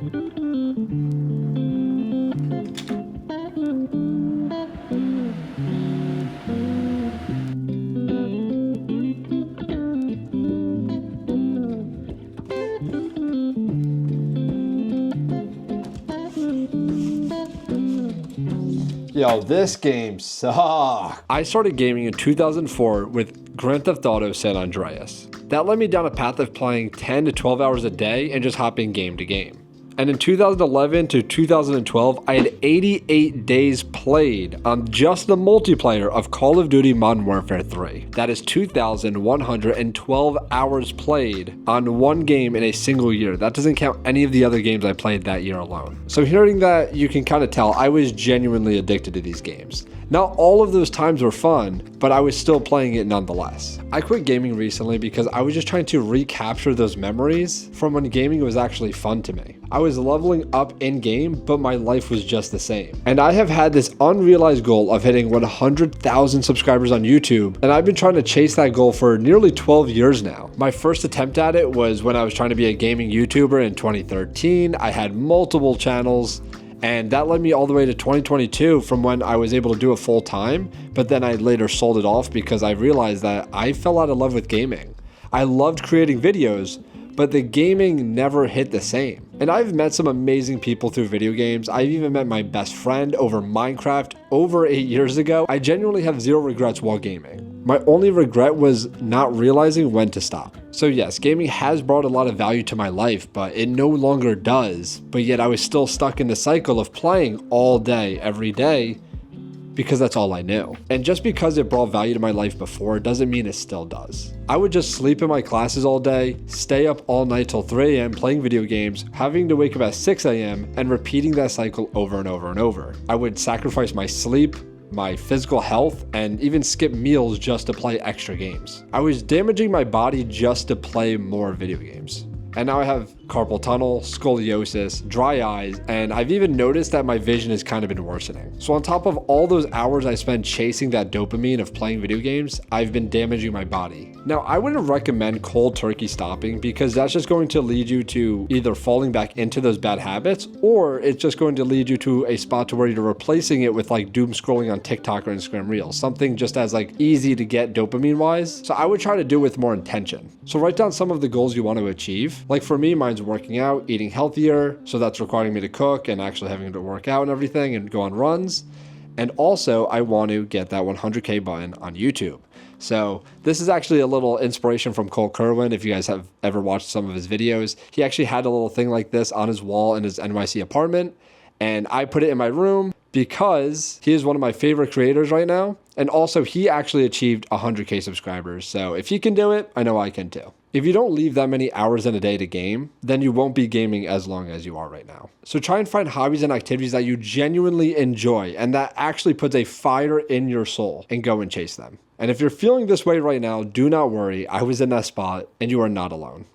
Yo, this game sucks. I started gaming in 2004 with Grand Theft Auto San Andreas. That led me down a path of playing 10 to 12 hours a day and just hopping game to game. And in 2011 to 2012, I had 88 days played on just the multiplayer of Call of Duty Modern Warfare 3. That is 2,112 hours played on one game in a single year. That doesn't count any of the other games I played that year alone. So hearing that, you can kind of tell I was genuinely addicted to these games. Not all of those times were fun, but I was still playing it nonetheless. I quit gaming recently because I was just trying to recapture those memories from when gaming was actually fun to me. I was leveling up in game, but my life was just the same. And I have had this unrealized goal of hitting 100,000 subscribers on YouTube, and I've been trying to chase that goal for nearly 12 years now. My first attempt at it was when I was trying to be a gaming YouTuber in 2013. I had multiple channels, and that led me all the way to 2022 from when I was able to do it full time, but then I later sold it off because I realized that I fell out of love with gaming. I loved creating videos, but the gaming never hit the same. And I've met some amazing people through video games. I've even met my best friend over Minecraft over 8 years ago. I genuinely have zero regrets while gaming. My only regret was not realizing when to stop. So yes, gaming has brought a lot of value to my life, but it no longer does. But yet I was still stuck in the cycle of playing all day, every day, because that's all I knew. And just because it brought value to my life before doesn't mean it still does. I would just sleep in my classes all day, stay up all night till 3 a.m. playing video games, having to wake up at 6 a.m. and repeating that cycle over and over and over. I would sacrifice my sleep, my physical health, and even skip meals just to play extra games. I was damaging my body just to play more video games. And now I have carpal tunnel, scoliosis, dry eyes, and I've even noticed that my vision has kind of been worsening. So on top of all those hours I spend chasing that dopamine of playing video games, I've been damaging my body. Now, I wouldn't recommend cold turkey stopping because that's just going to lead you to either falling back into those bad habits, or it's just going to lead you to a spot to where you're replacing it with like doom scrolling on TikTok or Instagram Reels, something just as like easy to get dopamine wise. So I would try to do it with more intention. So write down some of the goals you want to achieve. Like for me, mine's working out, eating healthier. So that's requiring me to cook and actually having to work out and everything and go on runs. And also I want to get that 100K button on YouTube. So this is actually a little inspiration from Cole Kerwin. If you guys have ever watched some of his videos, he actually had a little thing like this on his wall in his NYC apartment. And I put it in my room because he is one of my favorite creators right now. And also he actually achieved 100K subscribers. So if he can do it, I know I can too. If you don't leave that many hours in a day to game, then you won't be gaming as long as you are right now. So try and find hobbies and activities that you genuinely enjoy and that actually puts a fire in your soul, and go and chase them. And if you're feeling this way right now, do not worry. I was in that spot and you are not alone.